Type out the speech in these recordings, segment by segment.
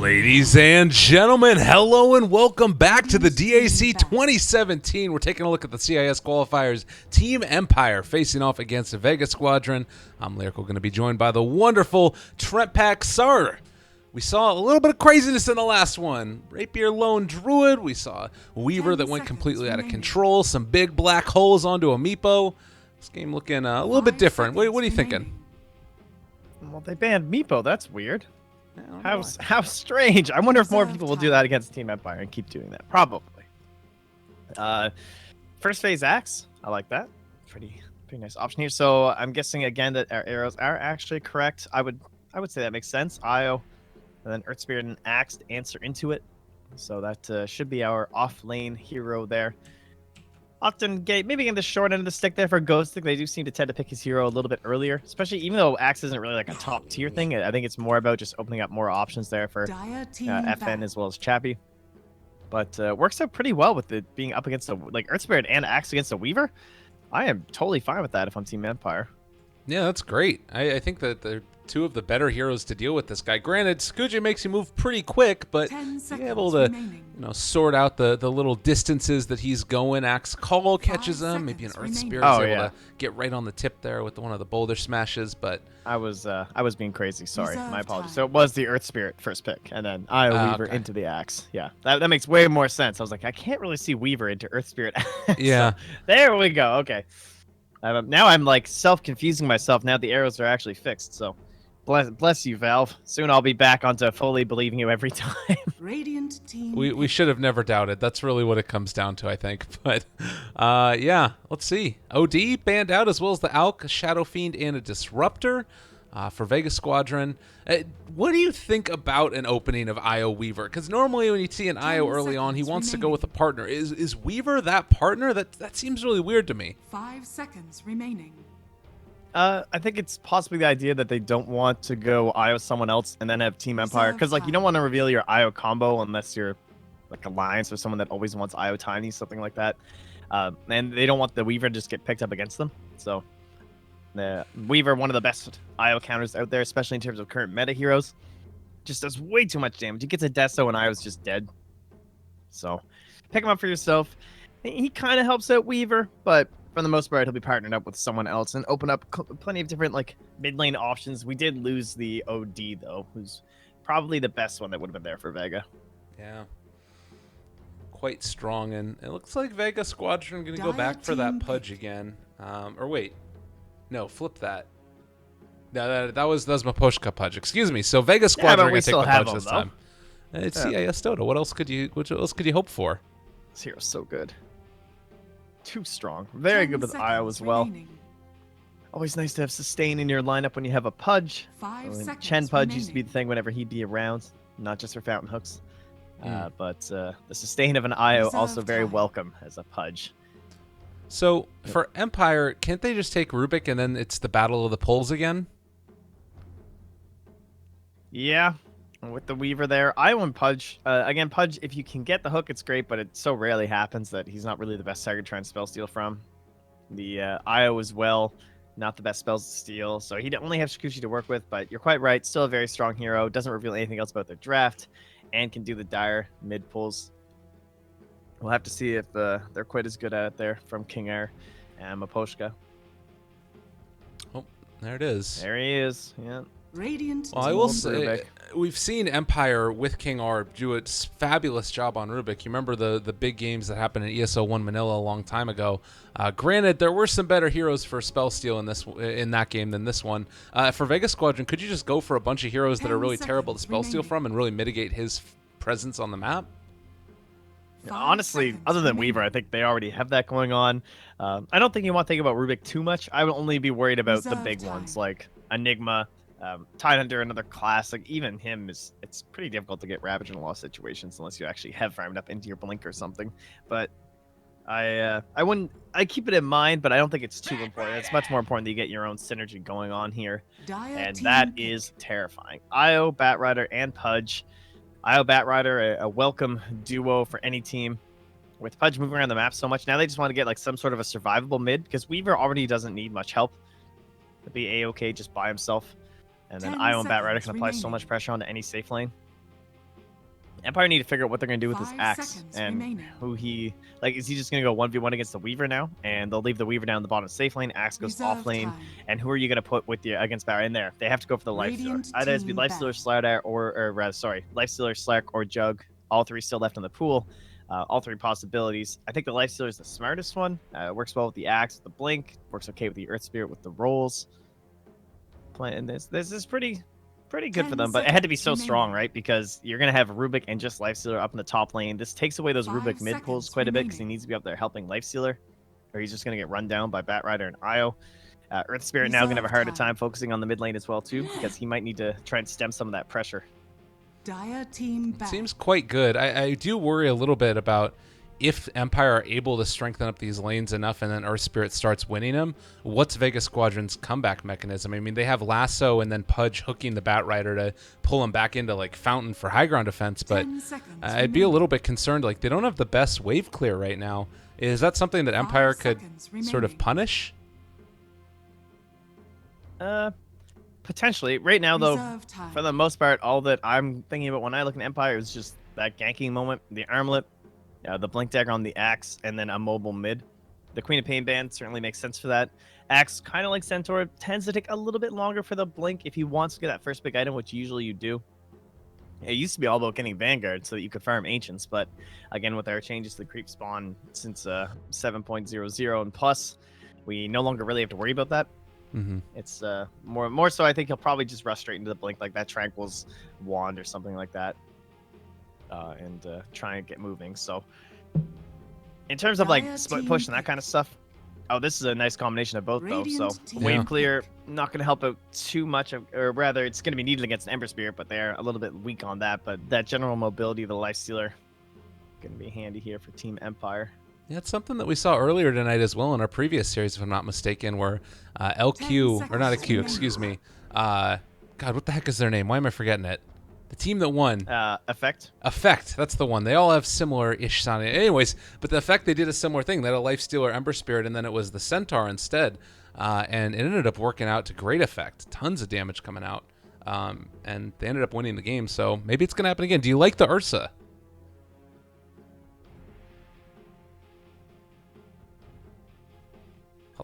Ladies and gentlemen, hello and welcome back to the DAC 2017. We're taking a look at the CIS Qualifiers Team Empire facing off against the Vega Squadron. I'm Lyrical, going to be joined by the wonderful Trent Pack Sir. We saw a little bit of craziness in the last one. Rapier Lone Druid. We saw Weaver that went completely out of control. Some big black holes onto a Meepo. This game looking a little bit different. What are you thinking? Well, they banned Meepo. That's weird. How strange. I wonder if more people will do that against Team Empire and keep doing that. Probably. First phase axe. I like that. Pretty nice option here. So I'm guessing again that our arrows are actually correct. I would say that makes sense. Io, and then Earth Spirit and axe to answer into it. So that should be our off lane hero there. Often maybe in the short end of the stick there for Ghost Stick, they do seem to tend to pick his hero a little bit earlier, especially even though Axe isn't really like a top tier thing. I think it's more about just opening up more options there for FN as well as Chappie. But works out pretty well with it being up against like Earth Spirit and Axe against a Weaver. I am totally fine with that if I'm Team Empire. Yeah, that's great. I think that they're two of the better heroes to deal with this guy. Granted, Skuja makes you move pretty quick, but being able to sort out the little distances that he's going. Axe Call catches him. Maybe an Earth Spirit is able to get right on the tip there with one of the boulder smashes. But I was being crazy. Sorry, my apologies. So it was the Earth Spirit first pick, and then Weaver into the Axe. Yeah, that makes way more sense. I was like, I can't really see Weaver into Earth Spirit. Yeah, so, there we go. Okay. Now I'm like self-confusing myself. Now the arrows are actually fixed. So. Bless you, Valve. Soon I'll be back onto fully believing you every time. Radiant team. We should have never doubted. That's really what it comes down to, I think. But yeah, let's see. OD banned out as well as the Alk, a Shadow Fiend, and a Disruptor for Vega Squadron. What do you think about an opening of Io Weaver? Because normally when you see an Io early on, he wants to go with a partner. Is Weaver that partner? That seems really weird to me. 5 seconds remaining. I think it's possibly the idea that they don't want to go IO someone else and then have Team Empire. Because, like, you don't want to reveal your IO combo unless you're, like, Alliance or someone that always wants IO Tiny, something like that. And they don't want the Weaver to just get picked up against them. So, the Weaver, one of the best IO counters out there, especially in terms of current meta heroes. Just does way too much damage. He gets a Deso and IO's just dead. So, pick him up for yourself. He kind of helps out Weaver, but... for the most part, he'll be partnered up with someone else and open up plenty of different like mid lane options. We did lose the OD though, who's probably the best one that would have been there for Vega. Yeah, quite strong, and it looks like Vega Squadron going to go back for that Pudge again. Or wait, no, flip that. No, that was Maposhka Pudge. Excuse me. So Vega Squadron going to take the Pudge this time. It's CIS Dota. What else could you hope for? This hero's so good. Too strong. Very good with Io as well. Always nice to have sustain in your lineup when you have a Pudge. 5 seconds Chen Pudge used to be the thing whenever he'd be around, not just for fountain hooks. But the sustain of an Io also very welcome as a Pudge. So for Empire, can't they just take Rubik and then it's the battle of the poles again? Yeah. With the Weaver there, Io and Pudge. Again, Pudge, if you can get the hook, it's great, but it so rarely happens that he's not really the best target to try and spell steal from. The Io as well, not the best spells to steal, so he'd only have Shikushi to work with, but you're quite right, still a very strong hero, doesn't reveal anything else about their draft, and can do the dire mid pulls. We'll have to see if they're quite as good at it there from King Air and Maposhka. Oh, there it is. There he is, yeah. Radiant. Well, I will say, we've seen Empire with King R do a fabulous job on Rubik. You remember the big games that happened in ESO 1 Manila a long time ago. Granted, there were some better heroes for spell steal in that game than this one. For Vega Squadron, could you just go for a bunch of heroes that are really terrible to spell steal from and really mitigate his presence on the map? Honestly, other than Weaver, I think they already have that going on. I don't think you want to think about Rubik too much. I would only be worried about the big ones like Enigma. Tidehunter, another class, like even him it's pretty difficult to get Ravage in a lot of situations unless you actually have farmed up into your blink or something. But I keep it in mind, but I don't think it's too important. It's much more important that you get your own synergy going on here, and that is terrifying. Io, Batrider, and Pudge. Io, Batrider, a welcome duo for any team. With Pudge moving around the map so much, now they just want to get like some sort of a survivable mid because Weaver already doesn't need much help. He'll be a-okay just by himself. And then Io and Batrider can apply so much pressure onto any safe lane. Empire need to figure out what they're going to do with this 5 axe seconds and remaining. who he... Like, is he just going to go 1v1 against the Weaver now? And they'll leave the Weaver down in the bottom safe lane. Axe goes Reserve off lane. time. And who are you going to put with you against Barra in there? They have to go for the Life Stealer. Radiant Either it's be team Life Stealer, back. Slardar, or rather, sorry, Life Stealer, Slark, or Jug. All three still left in the pool. All three possibilities. I think the Life Stealer is the smartest one. Works well with the Axe, with the Blink. Works okay with the Earth Spirit, with the rolls. Playing this is pretty good for 10 them, but it had to be seconds so strong, remaining. right? Because you're gonna have Rubik and just Lifestealer up in the top lane. This takes away those 5 Rubik mid pulls seconds quite a bit because he remaining. needs to be up there helping Lifestealer, or he's just gonna get run down by Batrider and Io. Earth Spirit now gonna have a harder Reserve time. time focusing on the mid lane as well too, because he might need to try and stem some of that pressure. Dire team back. Seems quite good. I do worry a little bit about if Empire are able to strengthen up these lanes enough and then Earth Spirit starts winning them, what's Vega Squadron's comeback mechanism? I mean, they have Lasso and then Pudge hooking the Batrider to pull him back into like Fountain for high ground defense, but 10 seconds I'd be a remaining. little bit concerned. Like, they don't have the best wave clear right now. Is that something that Empire could seconds sort of remaining. punish? Potentially. Right now though, Reserve time. for the most part, all that I'm thinking about when I look at Empire is just that ganking moment, the armlet, the blink dagger on the axe, and then a mobile mid. The Queen of Pain band certainly makes sense for that. Axe, kind of like Centaur, tends to take a little bit longer for the blink if he wants to get that first big item, which usually you do. It used to be all about getting Vanguard so that you could farm Ancients, but again, with our changes to the creep spawn since 7.00 and plus, we no longer really have to worry about that. Mm-hmm. It's more so. I think he'll probably just rush straight into the blink like that Tranquil's wand or something like that, and try and get moving. So, in terms of like Dire split team push and that kind of stuff, oh, this is a nice combination of both though. So Radiant team. Yeah. wave clear not going to help out too much, or rather, it's going to be needed against Ember Spirit, but they're a little bit weak on that. But that general mobility of the Life Stealer going to be handy here for Team Empire. Yeah, it's something that we saw earlier tonight as well in our previous series, if I'm not mistaken, where LQ, or not seconds LQ, excuse me. God, what the heck is their name? Why am I forgetting it? The team that won. Effect. Effect, that's the one. They all have similar-ish sounding. Anyways, but the Effect, they did a similar thing. They had a Life Stealer Ember Spirit, and then it was the Centaur instead. And it ended up working out to great effect. Tons of damage coming out. And they ended up winning the game, so maybe it's going to happen again. Do you like the Ursa?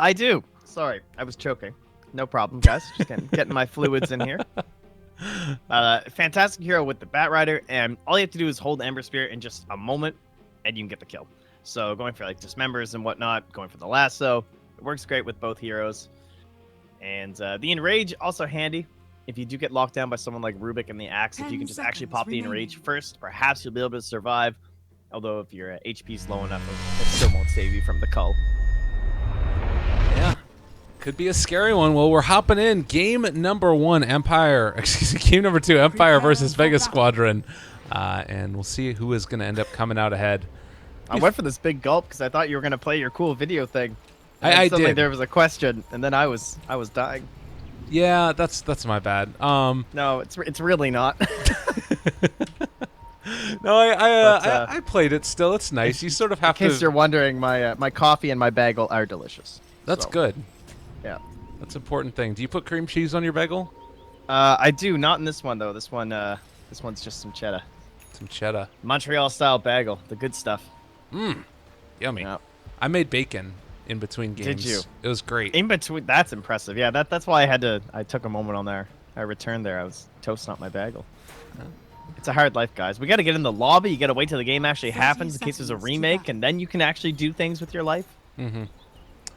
I do. Sorry, I was choking. No problem, guys. Just getting my fluids in here. Fantastic hero with the Batrider, and all you have to do is hold Ember Spirit in just a moment, and you can get the kill. So going for like dismembers and whatnot, going for the lasso, it works great with both heroes. And the Enrage also handy if you do get locked down by someone like Rubik and the Axe. If you 10 can just actually seconds pop the remaining. Enrage first, perhaps you'll be able to survive. Although if your HP's low enough, it still won't save you from the cull. Yeah. Could be a scary one. Well, we're hopping in. Game number 1, Empire. Excuse me, game number 2, Empire Prepare versus for Vega battle. Squadron. And we'll see who is going to end up coming out ahead. I went for this big gulp because I thought you were gonna play your cool video thing. And I suddenly did. there was a question, and then I was dying. Yeah, that's my bad. No, it's really not. No, But, I played it still. It's nice. You sort of In have case you're to. wondering, my coffee and my bagel are delicious. That's So, good. Yeah. That's an important thing. Do you put cream cheese on your bagel? I do, not in this one though. This one's just some cheddar. Some cheddar. Montreal style bagel, the good stuff. Yummy. Yeah. I made bacon in between games. Did you? It was great. In between, that's impressive. Yeah, that's why I took a moment on there. I returned there. I was toasting up my bagel. It's a hard life, guys. We got to get in the lobby. You got to wait till the game actually 30 happens in case there's a seconds to remake, battle. and then you can actually do things with your life. Mm-hmm.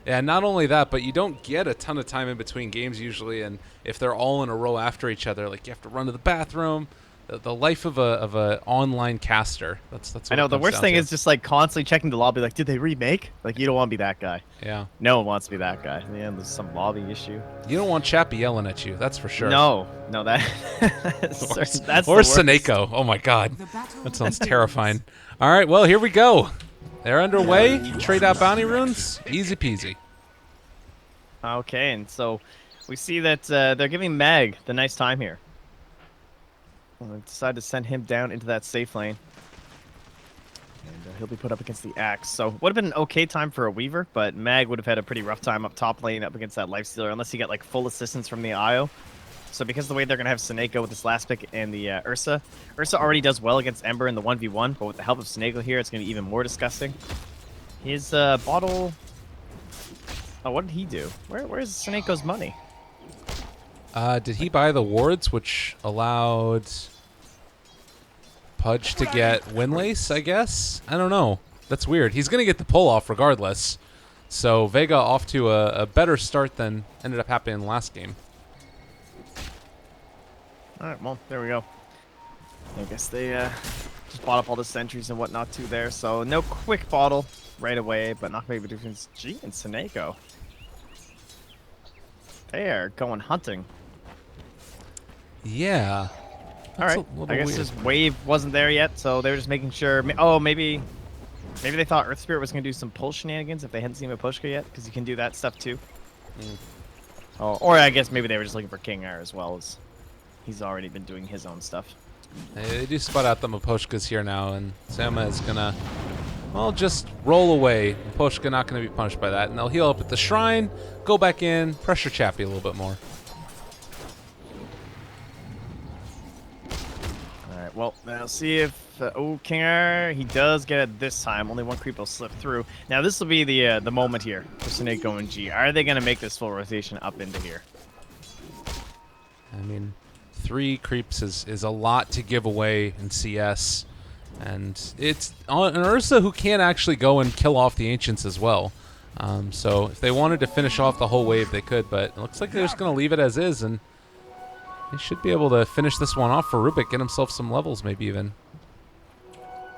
Yeah, not only that, but you don't get a ton of time in between games usually, and if they're all in a row after each other, like you have to run to the bathroom. The life of a online caster. That's what I know it the comes worst down thing to. is just like constantly checking the lobby. Like, did they remake? Like, you don't want to be that guy. Yeah. No one wants to be that guy. In the end, there's some lobby issue. You don't want Chappie yelling at you. That's for sure. No, that's the Or worst. Seneko. Oh my God. The battle That sounds begins. terrifying. All right, well, here we go. They're underway. Trade out bounty runes. Easy peasy. Okay, and so we see that they're giving Mag the nice time here. Well, they decided to send him down into that safe lane. And he'll be put up against the Axe. So would have been an okay time for a Weaver, but Mag would have had a pretty rough time up top lane up against that Lifestealer unless he got like full assistance from the IO. So because of the way they're going to have Seneko with this last pick and the Ursa. Ursa already does well against Ember in the 1v1, but with the help of Seneko here, it's going to be even more disgusting. His bottle... Oh, what did he do? Where's Seneko's money? Did he buy the wards, which allowed Pudge to get Windlace, I guess? I don't know. That's weird. He's going to get the pull-off regardless. So Vega off to a better start than ended up happening in the last game. All right, well, there we go. I guess they just bought up all the sentries and whatnot too there. So no quick bottle right away, but not going to make a difference. G and Seneko. They are going hunting. Yeah. All right. I guess this wave wasn't there yet, so they were just making sure. Oh, maybe they thought Earth Spirit was going to do some pull shenanigans if they hadn't seen Maposhka yet, because you can do that stuff too. Oh, or I guess maybe they were just looking for King Air as well, as he's already been doing his own stuff. They do spot out the Maposhka's here now, and Sama is going to, well, just roll away. Maposhka not going to be punished by that, and they'll heal up at the shrine, go back in, pressure Chappie a little bit more. Well, now see if King Air, he does get it this time. Only one creep will slip through. Now this will be the moment here for Seneko and G. Are they going to make this full rotation up into here? I mean, 3 creeps is a lot to give away in CS, and it's an Ursa who can actually go and kill off the Ancients as well. So if they wanted to finish off the whole wave, they could, but it looks like they're just going to leave it as is, and he should be able to finish this one off for Rubik, get himself some levels maybe even.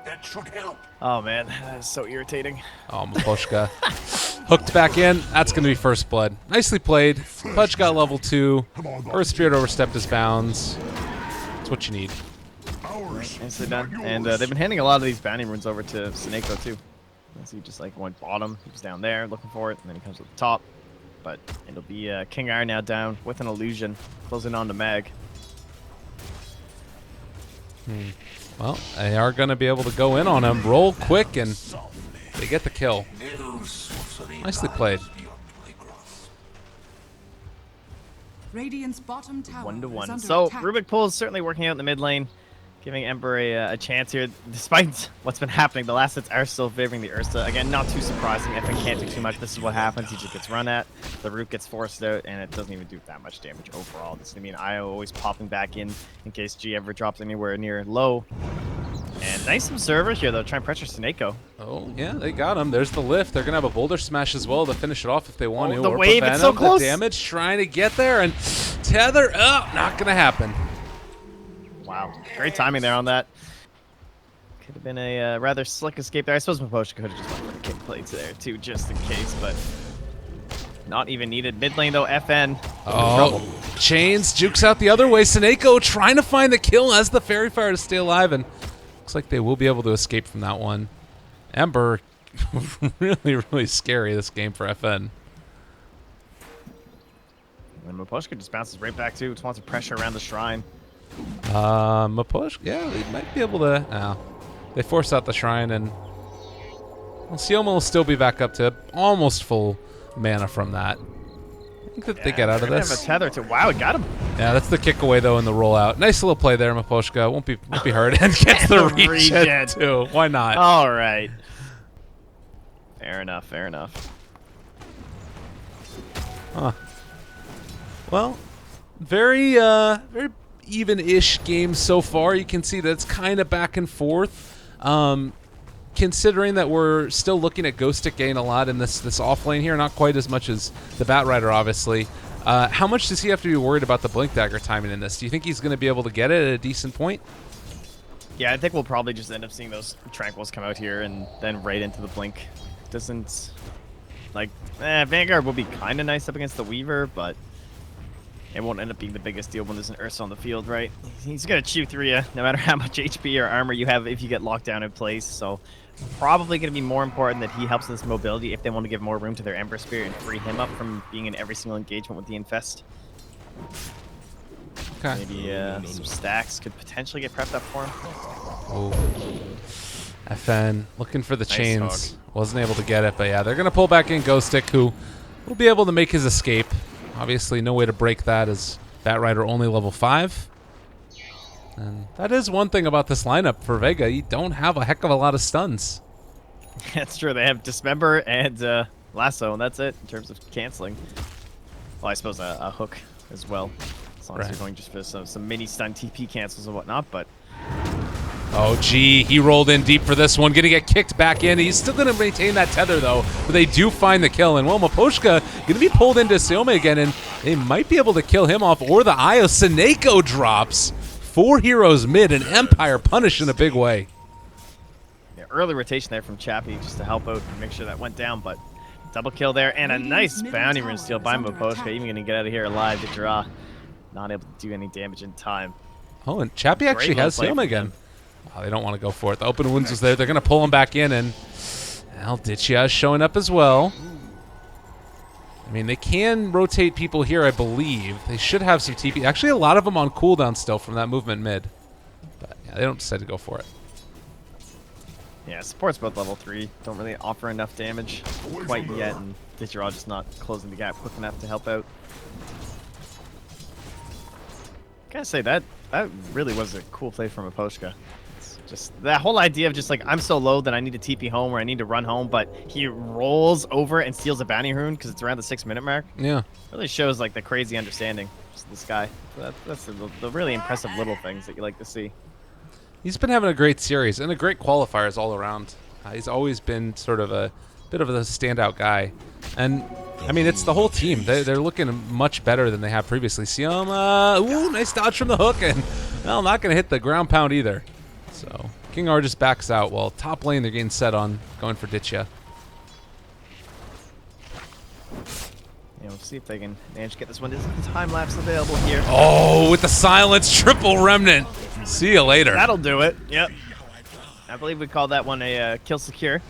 That should help. Oh man, that is so irritating. Oh, Maposhka. Hooked back in. That's going to be first blood. Nicely played. Pudge got level 2. Earth Spirit overstepped his bounds. That's what you need. Nicely done. And they've been handing a lot of these bounty runes over to Seneko too. So he just like went bottom. He was down there looking for it, and then he comes to the top. But it'll be King Iron now down with an illusion, closing on to Mag. Well, they are going to be able to go in on him, roll quick, and they get the kill. Nicely played. Radiant's bottom tower 1-1. is under So attack. Rubik Pool is certainly working out in the mid lane, giving Ember a chance here. Despite what's been happening, the last sets are still favoring the Ursa. Again, not too surprising. FN can't do too much. This is what happens. He just gets run at. The root gets forced out, and it doesn't even do that much damage overall. This is going to be an IO always popping back in case G ever drops anywhere near low. And nice observer here, though, trying to pressure Seneko. Oh, yeah, they got him. There's the lift. They're going to have a boulder smash as well to finish it off if they want to. The or wave, prevent it's so him. close. The damage trying to get there, and tether up. Not going to happen. Wow, great timing there on that. Could have been a rather slick escape there. I suppose Maposhka could have just went for the kick plates there too, just in case, but not even needed. Mid lane though, FN. Oh, Chains jukes out the other way. Seneko trying to find the kill as the Fairy Fire to stay alive, and looks like they will be able to escape from that one. Ember, really, really scary this game for FN. And Maposhka just bounces right back too. Just wants to pressure around the shrine. Maposhka, yeah, they might be able to. They force out the shrine, and well, Sioma will still be back up to almost full mana from that. I think that they get out of this. Have a tether too. Wow, it got him. Yeah, that's the kick away though in the rollout. Nice little play there, Maposhka. Won't be hurt, and gets the regen too. Why not? All right. Fair enough. Fair enough. Huh. Well, very even-ish game so far. You can see that it's kind of back and forth. Considering that we're still looking at Ghost Stick gain a lot in this off lane here, not quite as much as the Bat Rider, obviously. How much does he have to be worried about the Blink Dagger timing in this? Do you think he's going to be able to get it at a decent point? Yeah, I think we'll probably just end up seeing those Tranquils come out here and then right into the Blink. Doesn't... Like, Vanguard will be kind of nice up against the Weaver, but it won't end up being the biggest deal when there's an Ursa on the field, right? He's going to chew through you no matter how much HP or armor you have if you get locked down in place, so... Probably going to be more important that he helps in this mobility if they want to give more room to their Ember Spirit and free him up from being in every single engagement with the Infest. Okay. Maybe some stacks could potentially get prepped up for him. Oh. FN looking for the Nice chains. hog. Wasn't able to get it, but yeah, they're going to pull back in Ghost Stick, who will be able to make his escape. Obviously, no way to break that as Bat Rider only level 5. And that is one thing about this lineup for Vega. You don't have a heck of a lot of stuns. That's true. They have Dismember and Lasso, and that's it in terms of canceling. Well, I suppose a hook as well, as long as you're going just for some mini stun TP cancels and whatnot. But oh, gee, he rolled in deep for this one. Going to get kicked back in. He's still going to maintain that tether, though. But they do find the kill. And, well, Miposhka going to be pulled into Siome again, and they might be able to kill him off. Or the Io. Seneko drops. 4 heroes mid, and Empire punished in a big way. Yeah, early rotation there from Chappie just to help out and make sure that went down. But double kill there, and a nice bounty rune steal by Miposhka. Even going to get out of here alive to draw. Not able to do any damage in time. Oh, and Chappie actually has Siome again. Oh, they don't want to go for it. The open wounds is there. They're going to pull him back in, and Aldicchia is showing up as well. I mean, they can rotate people here, I believe. They should have some TP. Actually, a lot of them on cooldown still from that movement mid. But yeah, they don't decide to go for it. Yeah, support's both level 3. Don't really offer enough damage quite yet, and Digiraw just not closing the gap quick enough to help out. Gotta say, that really was a cool play from Miposhka. It's just that whole idea of just like, I'm so low that I need to TP home or I need to run home, but he rolls over and steals a bounty rune because it's around the 6-minute mark. Yeah. Really shows like the crazy understanding of this guy. So that's the really impressive little things that you like to see. He's been having a great series and a great qualifiers all around. He's always been sort of a bit of a standout guy. And, I mean, it's the whole team. They're looking much better than they have previously. Sioma, ooh, nice dodge from the hook, and, well, not going to hit the ground pound either. So, King R just backs out. Well, top lane, they're getting set on going for Ditya. Yeah, we'll see if they can manage to get this one. There's a time lapse available here. Oh, with the silence, triple remnant. See you later. That'll do it. Yep. I believe we call that one a kill secure.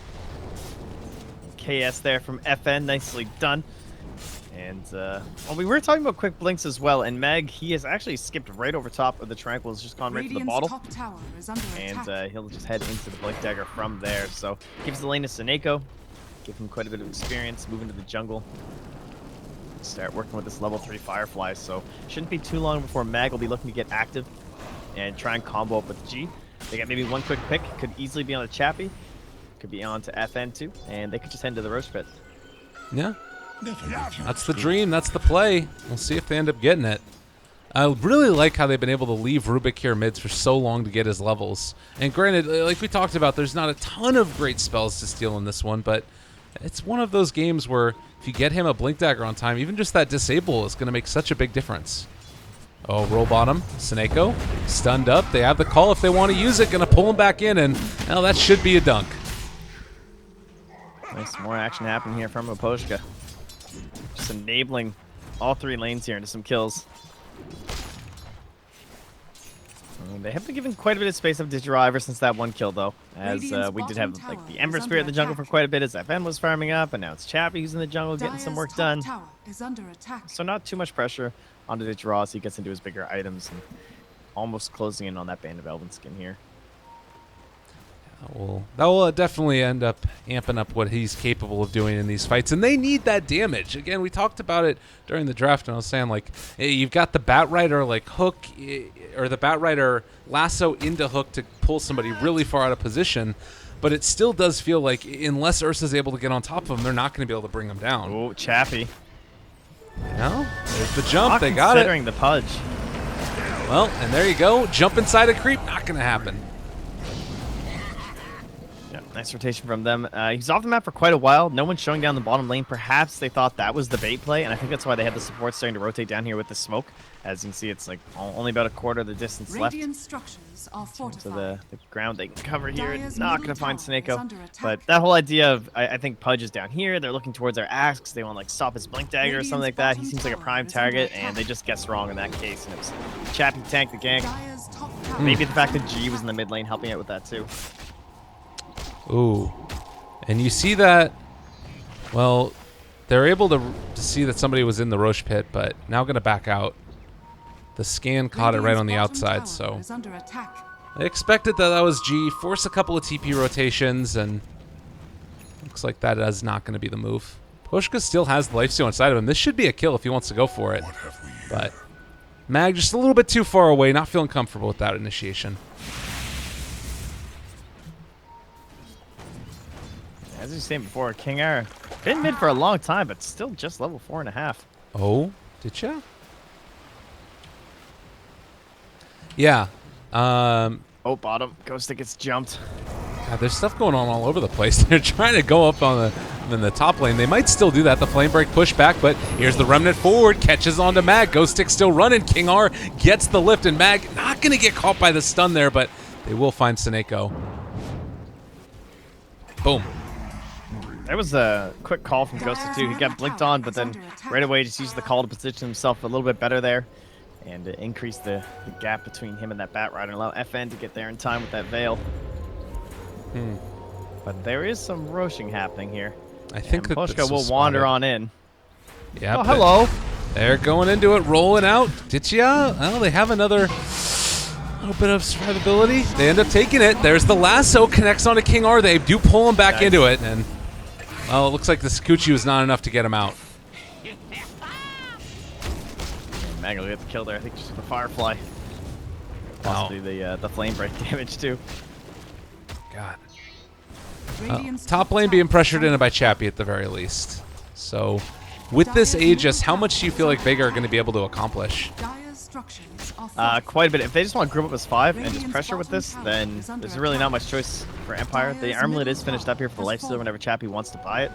KS there from FN, nicely done. And well, we were talking about quick blinks as well, and Meg, he has actually skipped right over top of the Tranquil's, just gone right to the bottle. Top tower is under And attack. he'll just head into the Blink Dagger from there. So gives the lane to Seneko, give him quite a bit of experience, move into the jungle. Start working with this level 3 Firefly, so shouldn't be too long before Mag will be looking to get active and try and combo up with G. They got maybe one quick pick, could easily be on the Chappie, could be on to FN too, and they could just head to the Roche Pit. Yeah. That's the dream. That's the play. We'll see if they end up getting it. I really like how they've been able to leave Rubik here mids for so long to get his levels. And granted, like we talked about, there's not a ton of great spells to steal in this one, but it's one of those games where if you get him a Blink Dagger on time, even just that disable is going to make such a big difference. Oh, roll bottom. Seneko stunned up. They have the call if they want to use it. Going to pull him back in, and well, that should be a dunk. Nice, more action happening here from Miposhka. Just enabling all 3 lanes here into some kills. They have been given quite a bit of space up Digiraw ever since that one kill, though. As we did have like the Ember Spirit in the jungle for quite a bit as FN was farming up, and now it's Chappie who's in the jungle getting some work done. Is under attack. So not too much pressure onto Digiraw as he gets into his bigger items and almost closing in on that Band of Elven skin here. That will definitely end up amping up what he's capable of doing in these fights, and they need that damage. Again, we talked about it during the draft, and I was saying, like, hey, you've got the Bat Rider, like, hook, or the Bat Rider lasso into hook to pull somebody really far out of position, but it still does feel like unless Ursa's able to get on top of him, they're not going to be able to bring him down. Oh, Chappie. No, there's the jump. Not They got it. considering the pudge. Well, and there you go. Jump inside a creep, not going to happen. Nice rotation from them. He's off the map for quite a while. No one's showing down the bottom lane. Perhaps they thought that was the bait play, and I think that's why they had the support starting to rotate down here with the smoke. As you can see, it's like only about a quarter of the distance left. Radiant structures are fortified. So the ground they can cover here. Dire's Not middle going to find tower is Seneko. under attack. But that whole idea of, I think Pudge is down here. They're looking towards their axe. They want to like stop his Blink Dagger or something like that. He seems like a prime target, and they just guessed wrong in that case. And it was Chappie tank the gank. Dire's top tower Maybe the fact that G was in the mid lane helping out with that too. Ooh. And you see that, well, they're able to see that somebody was in the Roche Pit, but now going to back out. The scan caught it right on the outside, so is under attack. I expected that was G. Force a couple of TP rotations, and looks like that is not going to be the move. Pushka still has the lifesteal inside of him. This should be a kill if he wants to go for it, but Mag just a little bit too far away, not feeling comfortable with that initiation. As you were saying before, King Air been mid for a long time, but still just level 4.5. Oh, did ya? Yeah. Oh, bottom. Ghostic gets jumped. God, there's stuff going on all over the place. They're trying to go up on in the top lane. They might still do that. The flame break push back, but here's the remnant forward. Catches onto Mag. Ghostic still running. King R gets the lift, and Mag not going to get caught by the stun there, but they will find Seneko. Boom. There was a quick call from Ghostic too. He got blinked on, but then right away just used the call to position himself a little bit better there and increase the gap between him and that Bat Rider and allow FN to get there in time with that Veil. But there is some rushing happening here. I think that Pushka this will was wander spotted. on in. Yeah. Oh, hello. They're going into it, rolling out. Did ya? Well, they have another little bit of survivability. They end up taking it. There's the lasso, connects onto King R. They do pull him back into it, and well, it looks like the Sakuchi was not enough to get him out. Mag will get the kill there. I think just the Firefly. Possibly the flame break damage too. God. Radiant's Top lane being pressured in by Chappie at the very least. So, with this Aegis, how much do you feel like Vega are going to be able to accomplish? Dire's structures are Quite a bit. If they just want to group up as 5 and just pressure with this, then there's really not much choice for Empire. The armlet is finished up here for the lifesteal whenever Chappie wants to buy it.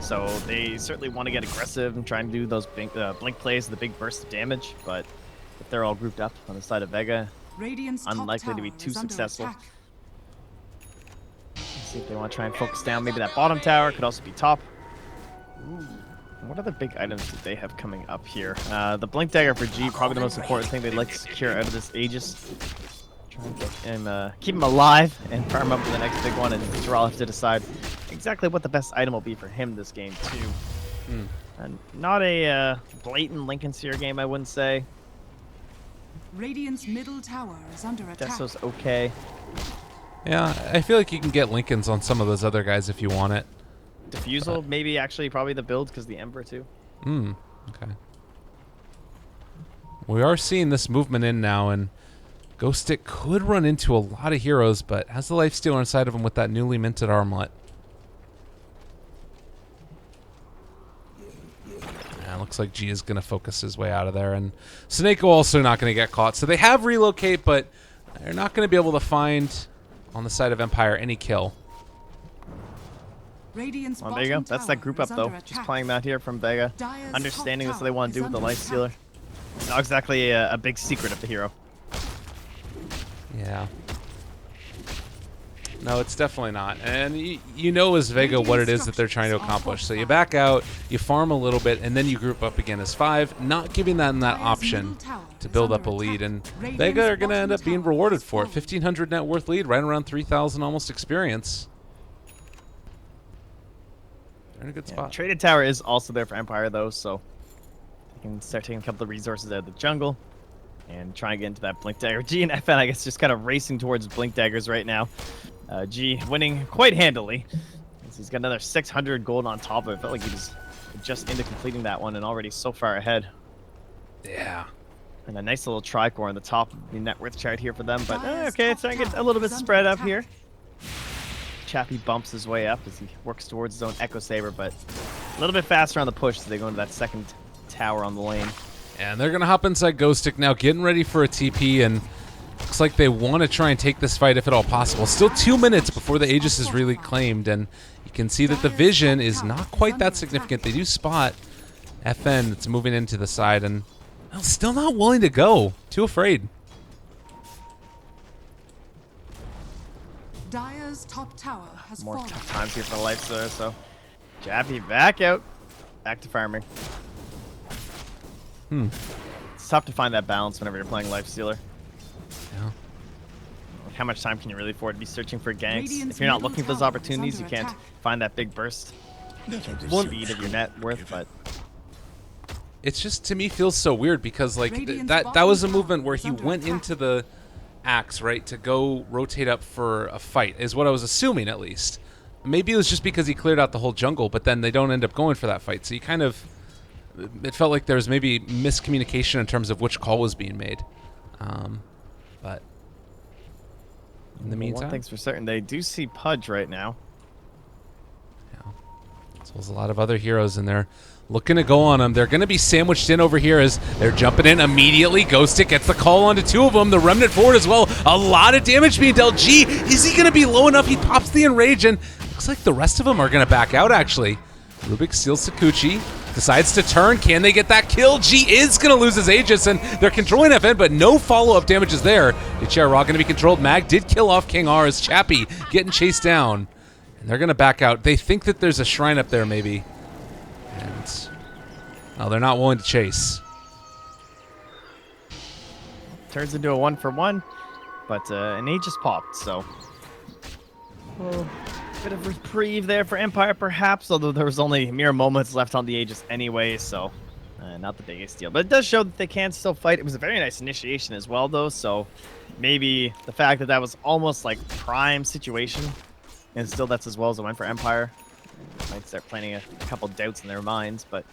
So they certainly want to get aggressive and try and do those blink plays, the big burst of damage. But if they're all grouped up on the side of Vega, Radiant's top unlikely to be tower too is under successful. attack. Let's see if they want to try and focus down. Maybe that bottom tower could also be top. Ooh. What other big items did they have coming up here? The Blink Dagger for G, probably the most important thing they'd like to secure out of this Aegis. Try and get him, keep him alive and farm up for the next big one, and Jarl have to decide exactly what the best item will be for him this game, too. And not a blatant Lincoln Seer game, I wouldn't say. Radiant's middle tower is under attack. Desso's okay. Yeah, I feel like you can get Lincolns on some of those other guys if you want it. Diffusal, maybe actually probably the build because the Ember, too. Okay. We are seeing this movement in now, and Ghostic could run into a lot of heroes, but has the lifesteal inside of him with that newly minted armlet. Yeah, looks like G is going to focus his way out of there, and Seneko also not going to get caught. So they have relocate, but they're not going to be able to find, on the side of Empire, any kill. Radiant's Well, there you go. bottom That's that tower group is up, though. under Just attack. playing that here from Vega. Dire's Understanding top that's what they want to do tower with the is life under stealer. Not exactly a big secret of the hero. Yeah. No, it's definitely not. And you know as Vega what it is that they're trying to accomplish. So you back out, you farm a little bit, and then you group up again as 5, not giving them that option to build up a lead. And Vega are going to end up being rewarded for it. 1,500 net worth lead, right around 3,000 almost experience. They're in a good spot. Traded tower is also there for Empire, though, so they can start taking a couple of resources out of the jungle and try and get into that Blink Dagger. G and FN, I guess, just kind of racing towards Blink Daggers right now. G winning quite handily. He's got another 600 gold on top of it. Felt like he was just into completing that one and already so far ahead. Yeah. And a nice little Tricore on the top of the net worth chart here for them. But okay, it's starting to get a little bit spread up here. Chappie bumps his way up as he works towards his own Echo Saber, but a little bit faster on the push as they go into that second tower on the lane. And they're going to hop inside Ghostic now, getting ready for a TP, and looks like they want to try and take this fight if at all possible. Still 2 minutes before the Aegis is really claimed, and you can see that the vision is not quite that significant. They do spot FN that's moving into the side, and well, still not willing to go. Too afraid. Dire's top tower has More fallen. tough times here for the life there, so Chappie back out. Back to farming. It's tough to find that balance whenever you're playing Life Stealer. Yeah. How much time can you really afford to be searching for ganks? Radiant's If you're not middle looking for those tower is opportunities, you under can't attack. find that big burst. Well, Speed of your net worth, but it's just, to me, feels so weird because like Radiant's that was a bottom movement tower where is he under went attack. into the axe, right, to go rotate up for a fight, is what I was assuming at least. Maybe it was just because he cleared out the whole jungle, but then they don't end up going for that fight. So you kind of, it felt like there was maybe miscommunication in terms of which call was being made. But in the meantime, one thing's for certain, they do see Pudge right now. yeah. So there's a lot of other heroes in there looking to go on them. They're going to be sandwiched in over here as they're jumping in immediately. Ghostic gets the call onto 2 of them. The Remnant forward as well. A lot of damage being dealt. G, is he going to be low enough? He pops the Enrage, and looks like the rest of them are going to back out, actually. Rubik steals Sakuchi, decides to turn. Can they get that kill? G is going to lose his Aegis, and they're controlling FN, but no follow-up damage is there. DCR Raw going to be controlled. Mag did kill off King R as Chappie getting chased down. And they're going to back out. They think that there's a shrine up there, maybe. And no, they're not willing to chase. Turns into a 1-for-1, but an Aegis popped, so... Well, bit of reprieve there for Empire, perhaps, although there was only mere moments left on the Aegis anyway, so not the biggest deal. But it does show that they can still fight. It was a very nice initiation as well, though, so maybe the fact that that was almost like prime situation, and still that's as well as it went for Empire, might start planting a couple doubts in their minds, but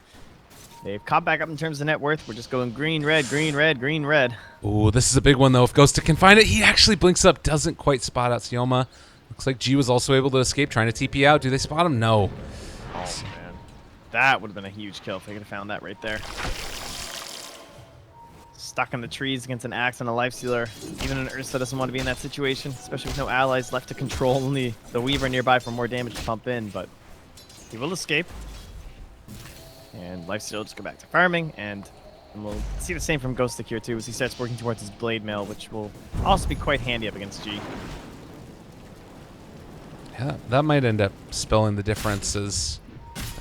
they've caught back up in terms of net worth. We're just going green, red, green, red, green, red. Ooh, this is a big one, though. If Ghostic can find it, he actually blinks up, doesn't quite spot out Sioma. Looks like G was also able to escape, trying to TP out. Do they spot him? No. Oh, man. That would have been a huge kill if they could have found that right there. Stuck in the trees against an Axe and a Lifestealer. Even an Ursa doesn't want to be in that situation, especially with no allies left to control, only the Weaver nearby for more damage to pump in, but he will escape. And Lifestealer will just go back to farming, and we'll see the same from Ghostic here too, as he starts working towards his Blade Mail, which will also be quite handy up against G. Yeah, that might end up spelling the differences.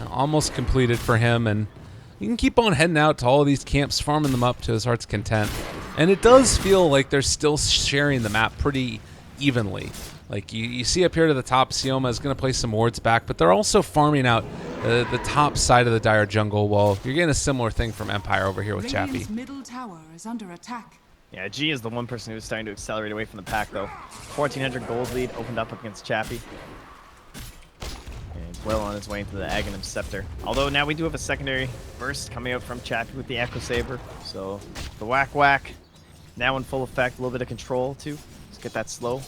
Almost completed for him, and you can keep on heading out to all of these camps, farming them up to his heart's content. And it does feel like they're still sharing the map pretty evenly. Like, you see up here to the top, Sioma is going to play some wards back, but they're also farming out the top side of the Dire Jungle, while you're getting a similar thing from Empire over here with Chappie. Radiant's middle tower is under attack. Yeah, G is the one person who's starting to accelerate away from the pack, though. 1,400 gold lead opened up against Chappie. And he's well on his way into the Aghanim Scepter. Although now we do have a secondary burst coming out from Chappie with the Echo Saber. So the whack whack now in full effect. A little bit of control, too. Let's get that slow.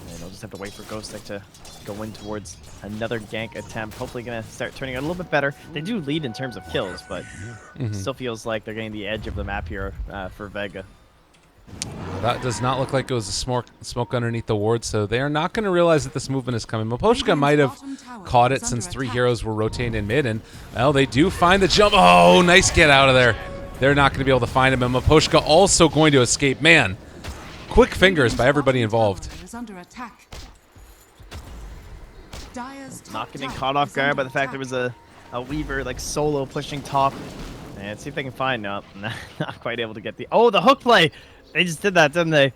And I'll just have to wait for Ghostic to go in towards another gank attempt. Hopefully going to start turning out a little bit better. They do lead in terms of kills, but still feels like they're getting the edge of the map here for Vega. That does not look like it was a smoke underneath the ward, so they are not going to realize that this movement is coming. Maposhka might have caught it since 3 heroes were rotating in mid, and, well, they do find the jump. Oh, nice get out of there. They're not going to be able to find him, and Maposhka also going to escape. Man, quick fingers by everybody involved. Not getting caught off guard by the fact there was a Weaver like solo pushing top. And see if they can find no, not quite able to get the the hook play. They just did that, didn't they?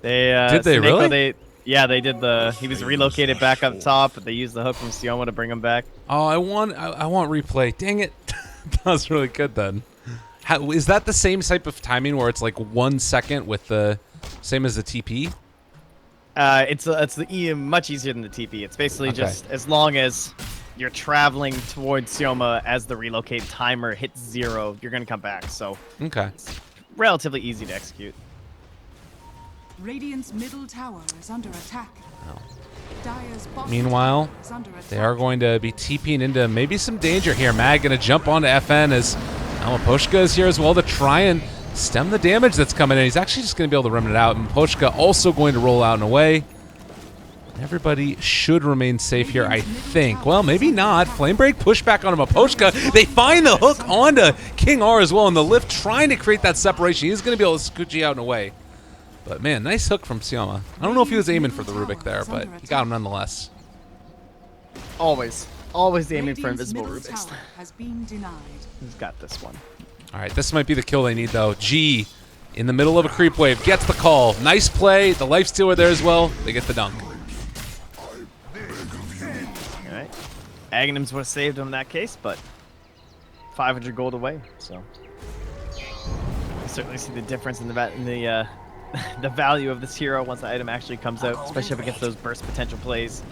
They did they Seneko, really? Yeah, they did he was relocated back up top, but they used the hook from Sioma to bring him back. Oh, I want replay. Dang it. That was really good then. Is that the same type of timing where it's like 1 second with the same as the TP? It's much easier than the TP. It's basically just as long as you're traveling towards Sioma as the relocate timer hits 0, you're gonna come back. So it's relatively easy to execute. Radiant's middle tower is under attack. Meanwhile, they are going to be TPing into maybe some danger here. Mag going to jump onto FN as Maposhka is here as well to try and stem the damage that's coming in. He's actually just going to be able to run it out. And Maposhka also going to roll out and away. Everybody should remain safe here, I think. Well, maybe not. Flame Break pushback onto Maposhka. They find the hook onto King R as well, and the lift trying to create that separation. He's going to be able to scoochie out and away. But man, nice hook from Sioma. I don't know if he was aiming for the Rubik there, but he got him nonetheless. Always aiming for invisible Rubiks. He's got this one. All right, this might be the kill they need, though. G, in the middle of a creep wave, gets the call. Nice play. The Lifestealer there as well. They get the dunk. All right. Aghanims would have saved him in that case, but 500 gold away. So I certainly see the difference in the the value of this hero once the item actually comes out, especially if it gets those burst potential plays.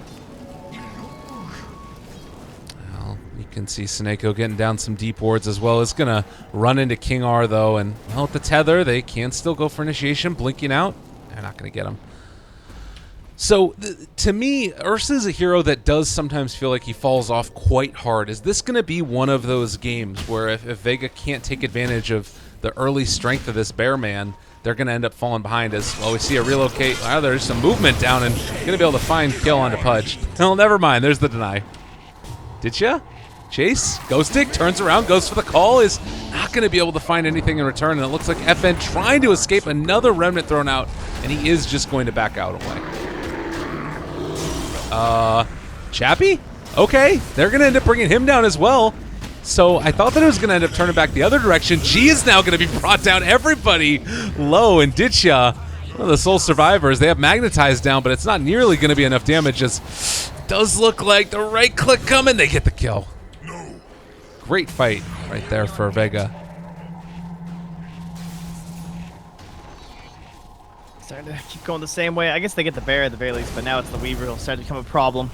Well, you Can see Sneko getting down some deep wards as well. It's gonna run into King R though, and well, with the tether, they can still go for initiation. Blinking out, they're not gonna get him. So to me, Ursa is a hero that does sometimes feel like he falls off quite hard. Is this gonna be one of those games where if Vega can't take advantage of the early strength of this bear man, they're gonna end up falling behind as well? We see a relocate. Wow, there's some movement down and gonna be able to find kill onto Pudge. No, never mind. There's the deny. Did ya? Chase, Ghostic turns around, goes for the call, is not going to be able to find anything in return, and it looks like FN trying to escape, another remnant thrown out, and he is just going to back out away. Chappie? Okay, they're going to end up bringing him down as well. So I thought that it was going to end up turning back the other direction. G is now going to be brought down, everybody low, and Ditya, one of the sole survivors, they have magnetized down, but it's not nearly going to be enough damage, as does look like the right click coming, they get the kill. Great fight right there for Vega. Starting to keep going the same way. I guess they get the bear at the very least, but now it's the Weaver who'll start to become a problem.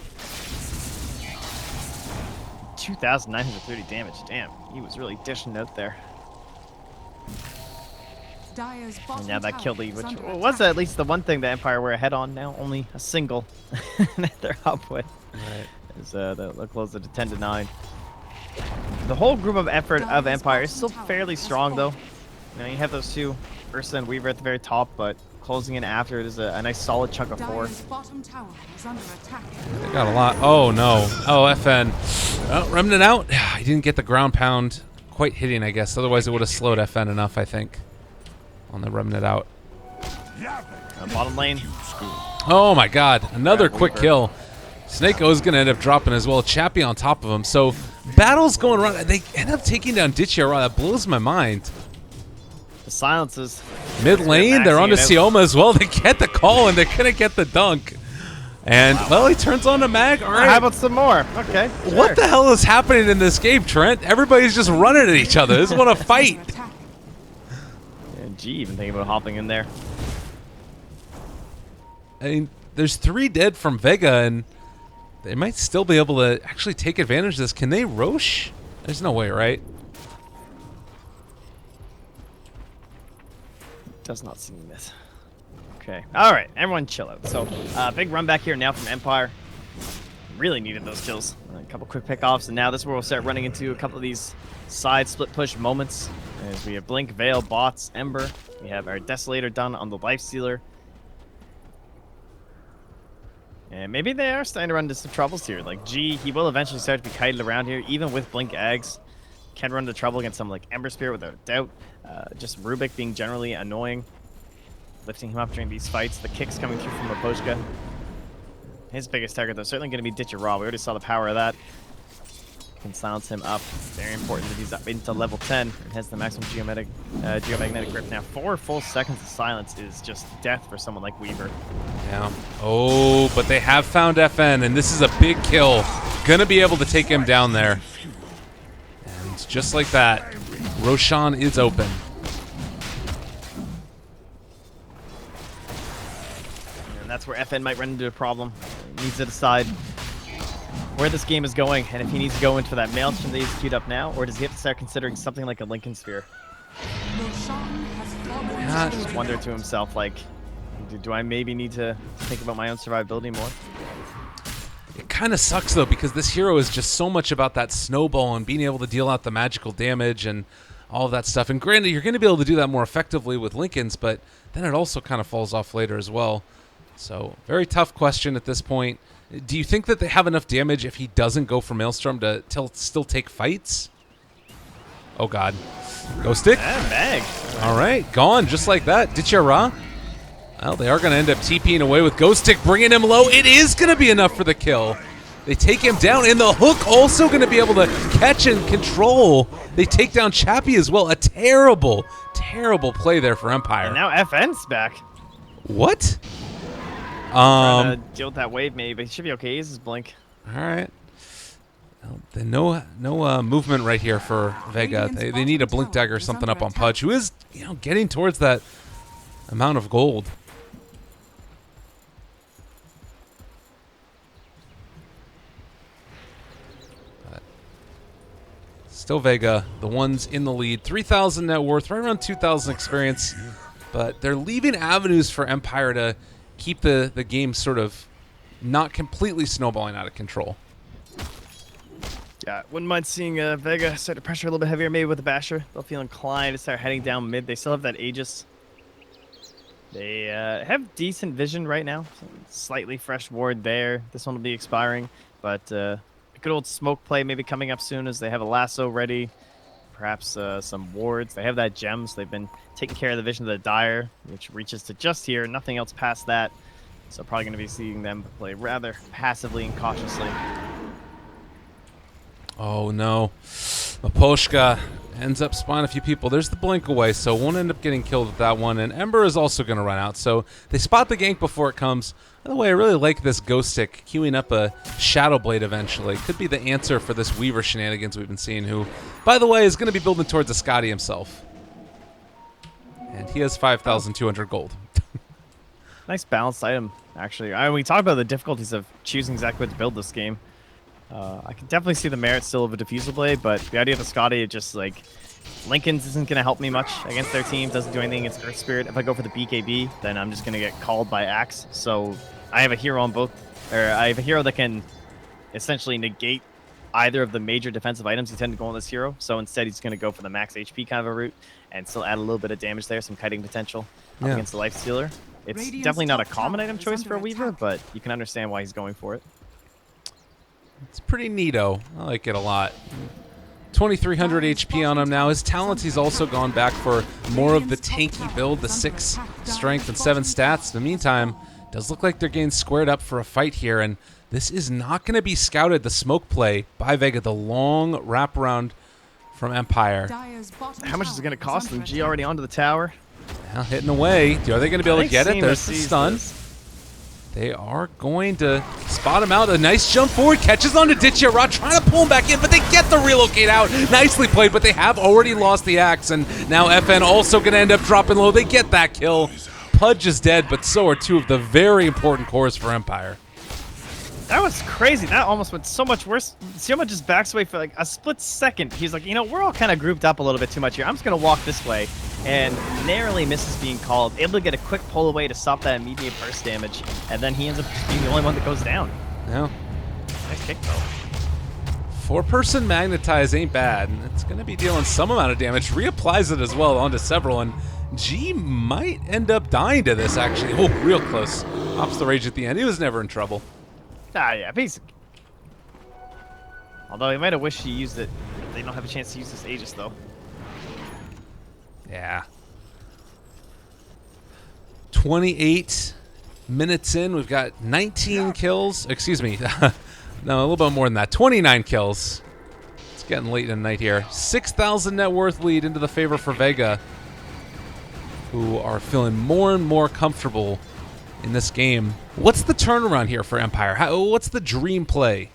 2,930 damage. Damn, he was really dishing out there. Dire's And bottom now that tower kill lead, is which under was attack. at least the one thing the Empire were ahead on. Now only a single that they're up with. Right. Is they'll close it to 10-9. The whole group of effort of Empire is still fairly strong, though. You know, you have those two, Ursa and Weaver at the very top, but closing in after it is a nice solid chunk of 4. Dire's bottom tower is under attack. They got a lot. Oh no. Oh, FN. Oh, Remnant out. He didn't get the ground pound quite hitting, I guess. Otherwise, it would have slowed FN enough, I think, on the Remnant out. Bottom lane. Oh my god. Another Yeah, quick Weaver. kill. Snako is going to end up dropping as well. Chappie on top of him. So battle's going around. They end up taking down Ditya. That blows my mind. The silences. Mid lane, they're on to Sioma as well. They get the call and they're going to get the dunk. And, well, he turns on to Mag. All right. How about some more? Okay. What the hell is happening in this game, Trent? Everybody's just running at each other. This is what a fight. Under attack. And G even thinking about hopping in there. I mean, there's 3 dead from Vega, and they might still be able to actually take advantage of this. Can they Roche? There's no way, right? Does not seem it. Okay. All right. Everyone chill out. So, big run back here now from Empire. Really needed those kills. A couple quick pickoffs, and now this is where we'll start running into a couple of these side split push moments. As we have Blink, Veil, Bots, Ember. We have our Desolator done on the Lifestealer. And maybe they are starting to run into some troubles here. Like G, he will eventually start to be kited around here, even with Blink Eggs. Can run into trouble against something like Ember Spear without a doubt. Just Rubik being generally annoying. Lifting him up during these fights. The kicks coming through from Raposhka. His biggest target, though, certainly going to be Ditya Raw. We already saw the power of that. Can silence him up. Very important that he's up into level 10 and has the maximum geomagnetic grip. Now, 4 full seconds of silence is just death for someone like Weaver. Yeah. Oh, but they have found FN, and this is a big kill. Gonna be able to take him down there. And just like that, Roshan is open. And that's where FN might run into a problem. He needs to decide where this game is going, and if he needs to go into that Maelstrom that he's queued up now, or does he have to start considering something like a Lincoln Sphere? Roshan has fallen Yeah, to Just wonder to himself, like, do I maybe need to think about my own survivability more? It kind of sucks, though, because this hero is just so much about that snowball and being able to deal out the magical damage and all of that stuff. And granted, you're going to be able to do that more effectively with Lincolns, but then it also kind of falls off later as well. So, very tough question at this point. Do you think that they have enough damage if he doesn't go for Maelstrom to still take fights? Oh, God. Ghost Stick? And Mag. All right, gone just like that. Ditya Ra? Well, they are going to end up TPing away with Ghost Stick, bringing him low. It is going to be enough for the kill. They take him down, and the hook also going to be able to catch and control. They take down Chappie as well. A terrible, terrible play there for Empire. And now FN's back. What? Trying to deal with that wave, maybe, but he should be okay. He's his Blink. All right. Well, then no movement right here for Vega. They need a Blink Dagger or something up on Pudge, who is getting towards that amount of gold. Still Vega, the ones in the lead. 3,000 net worth, right around 2,000 experience. But they're leaving avenues for Empire to keep the game sort of not completely snowballing out of control. Yeah, wouldn't mind seeing Vega start to pressure a little bit heavier, maybe with the Basher. They'll feel inclined to start heading down mid. They still have that Aegis. They have decent vision right now. Slightly fresh ward there. This one will be expiring, but a good old smoke play maybe coming up soon as they have a lasso ready. Perhaps some wards. They have that gem, so they've been taking care of the vision of the Dire, which reaches to just here. Nothing else past that. So probably going to be seeing them play rather passively and cautiously. Oh no. Maposhka ends up spawning a few people. There's the blink away, so won't end up getting killed with that one. And Ember is also going to run out, so they spot the gank before it comes. By the way, I really like this Ghost Stick queuing up a Shadow Blade eventually. Could be the answer for this Weaver shenanigans we've been seeing, who, by the way, is going to be building towards a Scotty himself. And he has 5,200 gold. Nice balanced item, actually. We talked about the difficulties of choosing exactly what to build this game. I can definitely see the merit still of a Diffusal Blade, but the idea of the Scotty, it just like Lincoln's isn't going to help me much against their team. Doesn't do anything against Earth Spirit. If I go for the BKB, then I'm just going to get called by Axe. So I have a hero on both, or I have a hero that can essentially negate either of the major defensive items you tend to go on this hero. So instead, he's going to go for the max HP kind of a route and still add a little bit of damage there, some kiting potential up against the Life Stealer. It's Radiant's definitely not a top common tower item is choice under for a Weaver, attack. but you can understand why he's going for it. It's pretty neato. I like it a lot. 2,300 HP on him now. His talents, he's also gone back for more of the tanky build, the 6 strength and 7 stats. In the meantime, does look like they're getting squared up for a fight here, and this is not going to be scouted. The smoke play by Vega, the long wraparound from Empire. How much is it going to cost them? G already onto the tower. Well, hitting away. Are they going to be able to get it? There's the stun. This. They are going to spot him out. A nice jump forward, catches on to Ditya Rod, trying to pull him back in, but they get the relocate out. Nicely played, but they have already lost the axe, and now FN also going to end up dropping low. They get that kill. Pudge is dead, but so are 2 of the very important cores for Empire. That was crazy. That almost went so much worse. Sioma just backs away for like a split second. He's like, you know, we're all kind of grouped up a little bit too much here. I'm just going to walk this way. And narrowly misses being called. Able to get a quick pull away to stop that immediate burst damage. And then he ends up being the only one that goes down. Yeah. Nice kick, though. 4-person magnetize ain't bad. And it's going to be dealing some amount of damage. Reapplies it as well onto several. And G might end up dying to this, actually. Oh, real close. Ops the rage at the end. He was never in trouble. Ah, yeah, basic. Although he might have wished he used it. They don't have a chance to use this Aegis, though. Yeah. 28 minutes in, we've got 19 kills. Excuse me. No, a little bit more than that. 29 kills. It's getting late in the night here. 6,000 net worth lead into the favor for Vega, who are feeling more and more comfortable in this game. What's the turnaround here for Empire? What's the dream play?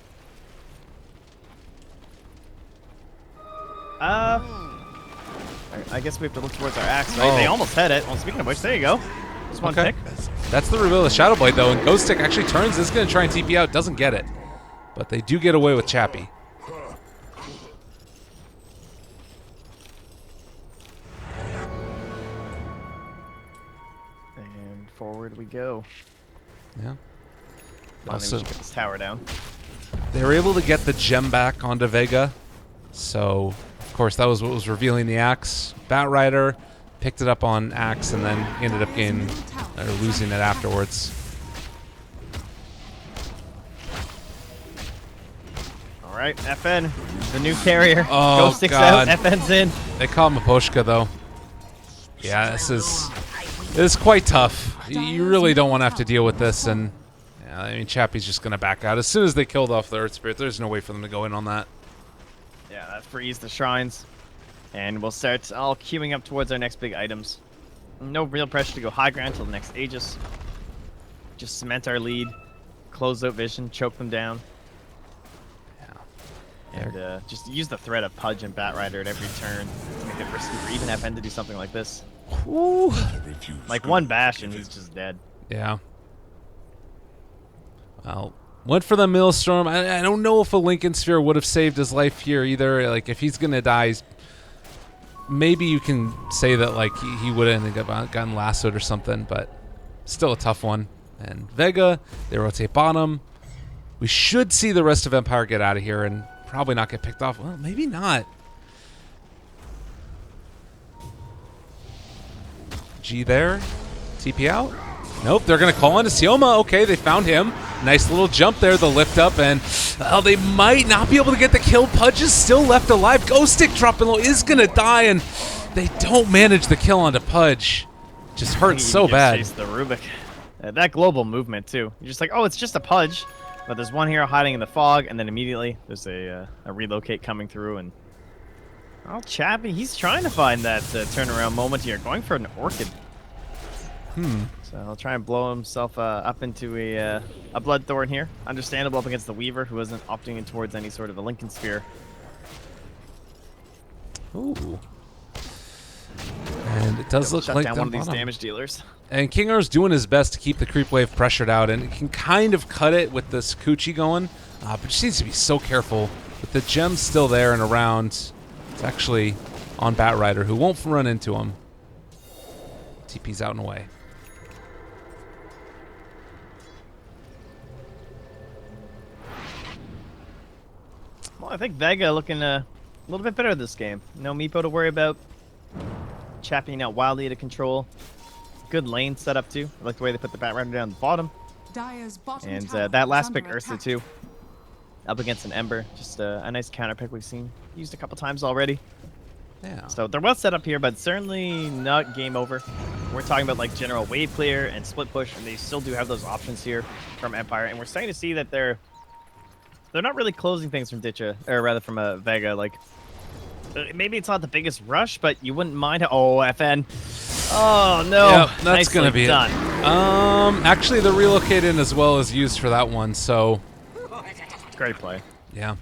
I guess we have to look towards our axe, right? Oh. They almost had it. Well, speaking of which, there you go. Just one pick. That's the reveal of the Shadow Blade, though, and Ghost Stick actually turns. This is going to try and TP out. Doesn't get it. But they do get away with Chappie. And forward we go. Yeah. I think we should get this tower down. They were able to get the gem back onto Vega. So, of course, that was what was revealing the axe. Batrider picked it up on axe and then ended up getting or losing it afterwards. All right, FN, the new carrier. Oh, Ghost Stick's God. out, FN's in. They call him Maposhka, though. Yeah, this is quite tough. You really don't want to have to deal with this, and yeah, I mean, Chappie's just going to back out. As soon as they killed off the Earth Spirit, there's no way for them to go in on that. Yeah, that frees the shrines. And we'll start all queuing up towards our next big items. No real pressure to go high ground until the next Aegis. Just cement our lead, close out vision, choke them down. Yeah. And just use the threat of Pudge and Batrider at every turn to make it risky for even FN to do something like this. Ooh. Like one bash and he's just dead. Yeah. Well, Went for the Maelstrom. I don't know if a Lincoln Sphere would have saved his life here either. Like, if he's going to die, maybe you can say that, like, he would have gotten lassoed or something, but still a tough one. And Vega, they rotate bottom. We should see the rest of Empire get out of here and probably not get picked off. Well, maybe not. G there. TP out. Nope, they're going to call into Sioma. Okay, they found him. Nice little jump there, the lift up, and they might not be able to get the kill. Pudge is still left alive. Ghost Stick dropping low is going to die, and they don't manage the kill onto Pudge. Just hurts so bad. Chase the Rubik. That global movement, too. You're just like, oh, it's just a Pudge. But there's one hero hiding in the fog, and then immediately there's a relocate coming through, and oh, Chappie, he's trying to find that turnaround moment here, going for an Orchid. So he'll try and blow himself up into a Bloodthorn here. Understandable up against the Weaver, who isn't opting in towards any sort of a Lincoln Sphere. Ooh. And it does look shut like down one of these bottom. damage dealers. And King R's doing his best to keep the creep wave pressured out, and it can kind of cut it with the Sakuchi going, but just needs to be so careful. With the gems still there and around, it's actually on Batrider, who won't run into him. TP's out and away. Well, I think Vega looking a little bit better this game. No Meepo to worry about. Chappie now wildly out of control. Good lane setup too. I like the way they put the Batrider down the bottom. Dire's bottom And tower that is last pick under Ursa attack. too. Up against an Ember. Just a nice counter pick we've seen. Used a couple times already. Yeah. So they're well set up here, but certainly not game over. We're talking about like general wave clear and split push, and they still do have those options here from Empire. And we're starting to see that they're not really closing things from Ditcha, or rather from Vega. Like maybe it's not the biggest rush, but you wouldn't mind. Oh, FN. Oh no. Yep, that's Nicely gonna be done. it. Actually, the relocate in as well is used for that one. So Great play. yeah.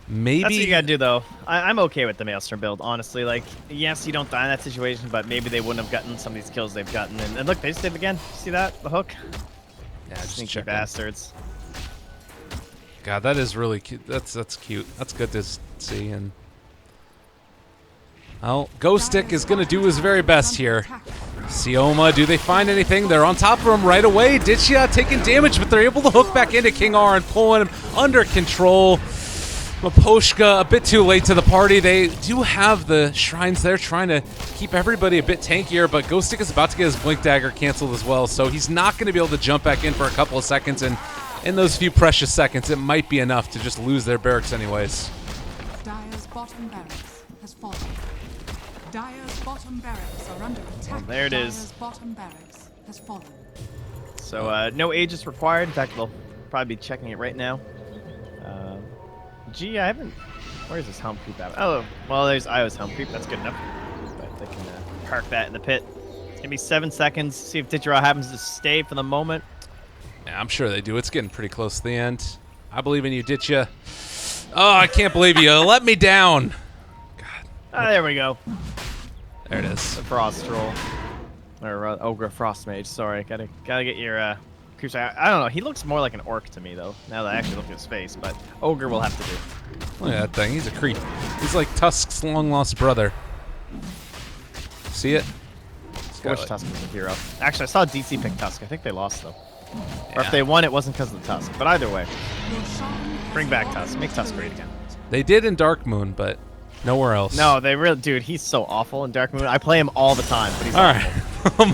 Maybe That's what you gotta do, though. I'm okay with the Maelstrom build, honestly. Like, yes, you don't die in that situation, but maybe they wouldn't have gotten some of these kills they've gotten. And look, they just did it again. See that? The hook? Yeah, just Sneaky checking. bastards. God, that is really cute. That's cute. That's good to see. And well, Ghost Stick is going to do his very best here. Sioma, do they find anything? They're on top of him right away. Ditchia taking damage, but they're able to hook back into King R and pulling him under control. Maposhka a bit too late to the party. They do have the shrines there, trying to keep everybody a bit tankier, but Ghost Stick is about to get his Blink Dagger canceled as well, so he's not going to be able to jump back in for a couple of seconds, and in those few precious seconds, it might be enough to just lose their barracks anyways. Dire's bottom barracks has fallen. Dire's bottom barracks are under attack. Well, there it is. Dire's bottom barracks has fallen. So, no Aegis required. In fact, they'll probably be checking it right now. Gee, I haven't... Where's this helm creep at? Oh, well, there's Io's helm creep. That's good enough. But they can park that in the pit. It's going to be 7 seconds. See if Ditchra happens to stay for the moment. Yeah, I'm sure they do. It's getting pretty close to the end. I believe in you, Ditcha. Oh, I can't believe you let me down. God. Ah, there we go. There it is. The Frost Troll. Or Ogre Frost Mage. Sorry, gotta get your creeps. I don't know. He looks more like an orc to me, though, now that I actually look at his face. But Ogre will have to do. Look at that thing. He's a creep. He's like Tusk's long-lost brother. See it? I wish Tusk was a hero. Actually, I saw DC pick Tusk. I think they lost, though. Or Yeah. if they won, it wasn't because of the Tusk. But either way, Roshan bring back Tusk. Make Tusk great again. They did in Dark Moon, but nowhere else. No, they really... Dude, he's so awful in Dark Moon. I play him all the time, but he's All awful. right.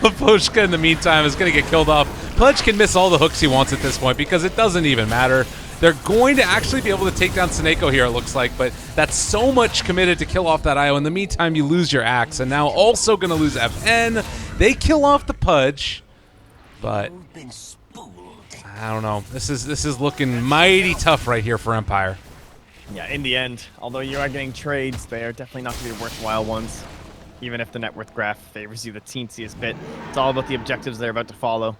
Maposhka, in the meantime, is going to get killed off. Pudge can miss all the hooks he wants at this point because it doesn't even matter. They're going to actually be able to take down Seneko here, it looks like, but that's so much committed to kill off that IO. In the meantime, you lose your axe, and now also going to lose FN. They kill off the Pudge, but You've been spooled. I don't know. This is looking mighty tough right here for Empire. Yeah, in the end, although you are getting trades, they are definitely not going to be worthwhile ones. Even if the net worth graph favors you the teensiest bit. It's all about the objectives they're about to follow.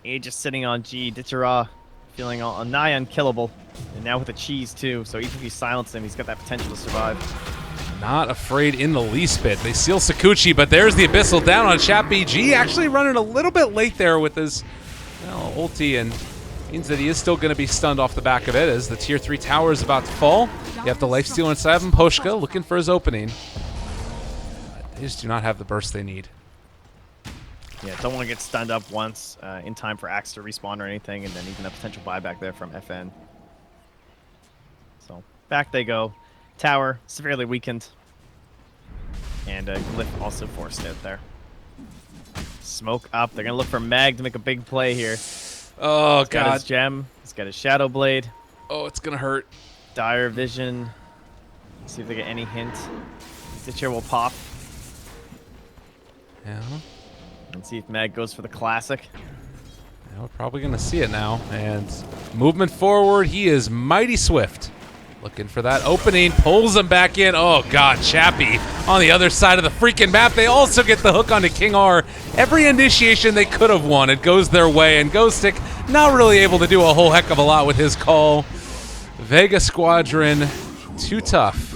Aegis sitting on G, Ditchara feeling all nigh unkillable. And now with a cheese too, so even if you silence him, he's got that potential to survive. Not afraid in the least bit. They seal Sakuchi, but there's the Abyssal down on Chappie. G actually running a little bit late there with his ulti, and Means that he is still going to be stunned off the back of it as the tier 3 tower is about to fall. You have the lifesteal inside of him. Poshka looking for his opening. They just do not have the burst they need. Yeah, don't want to get stunned up once in time for Axe to respawn or anything, and then even a potential buyback there from FN. So back they go. Tower severely weakened. And Glyph also forced out there. Smoke up. They're going to look for Mag to make a big play here. Oh, He's got God. his gem. He's got his Shadow Blade. Oh, it's going to hurt. Dire Vision. See if they get any hint. Stitcher will pop. Yeah. And see if Mag goes for the classic. Yeah, we're probably going to see it now. And movement forward, he is mighty swift. Looking for that opening, pulls him back in. Oh, God, Chappie on the other side of the freaking map. They also get the hook onto King R. Every initiation they could have won, it goes their way. And Ghostic not really able to do a whole heck of a lot with his call. Vega Squadron, too tough.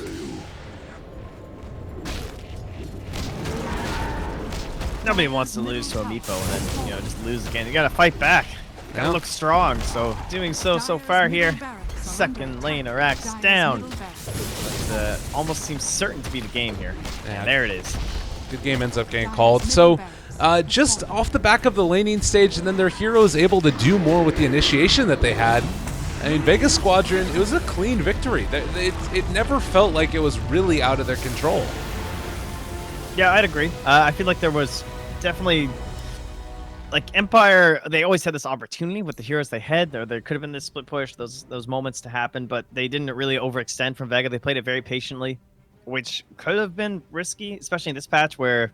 Nobody wants to lose to a Meepo and then, just lose again. You got to fight back. Got to look strong. So doing so far here. Second lane or Axe down. But, almost seems certain to be the game here. Yeah. And there it is. Good game ends up getting called. So just off the back of the laning stage, and then their heroes able to do more with the initiation that they had. I mean, Vega Squadron, it was a clean victory. It never felt like it was really out of their control. Yeah, I'd agree. I feel like there was definitely, like, Empire, they always had this opportunity with the heroes they had. There could have been this split push, those moments to happen, but they didn't really overextend from Vega. They played it very patiently, which could have been risky, especially in this patch where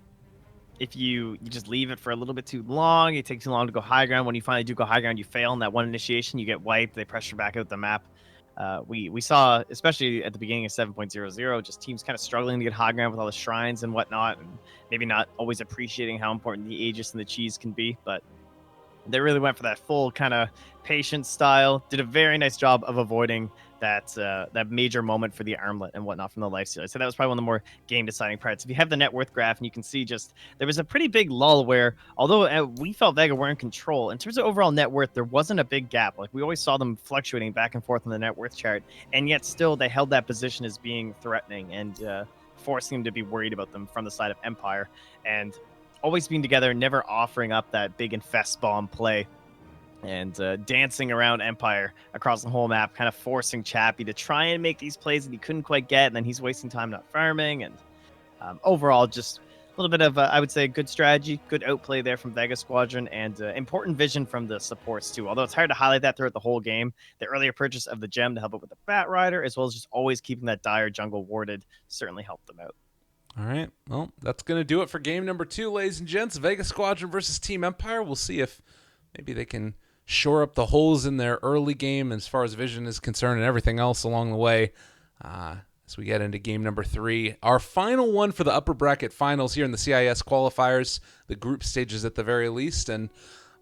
if you just leave it for a little bit too long, it takes too long to go high ground. When you finally do go high ground, you fail in that one initiation, you get wiped, they pressure back out the map. We saw, especially at the beginning of 7.00, just teams kind of struggling to get high ground with all the shrines and whatnot, and maybe not always appreciating how important the Aegis and the cheese can be, but they really went for that full kind of patient style. Did a very nice job of avoiding that major moment for the armlet and whatnot from the lifesteal. So that was probably one of the more game-deciding parts. If you have the net worth graph, and you can see just there was a pretty big lull where, although we felt Vega were in control, in terms of overall net worth, there wasn't a big gap. Like, we always saw them fluctuating back and forth on the net worth chart, and yet still they held that position as being threatening and forcing them to be worried about them from the side of Empire, and always being together, never offering up that big infest bomb play. And dancing around Empire across the whole map, kind of forcing Chappie to try and make these plays that he couldn't quite get, and then he's wasting time not farming. And overall, just a little bit of, I would say, good strategy, good outplay there from Vega Squadron, and important vision from the supports, too. Although it's hard to highlight that throughout the whole game, the earlier purchase of the gem to help out with the Bat Rider, as well as just always keeping that dire jungle warded, certainly helped them out. All right, well, that's going to do it for game number 2, ladies and gents. Vega Squadron versus Team Empire. We'll see if maybe they can shore up the holes in their early game as far as vision is concerned and everything else along the way as we get into game number 3. Our final one for the upper bracket finals here in the CIS qualifiers, the group stages at the very least, and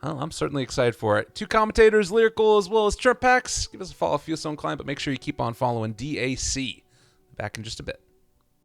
well, I'm certainly excited for it. 2 commentators, Lyrical as well as Trip Packs. Give us a follow if you so inclined, but make sure you keep on following DAC. Back in just a bit.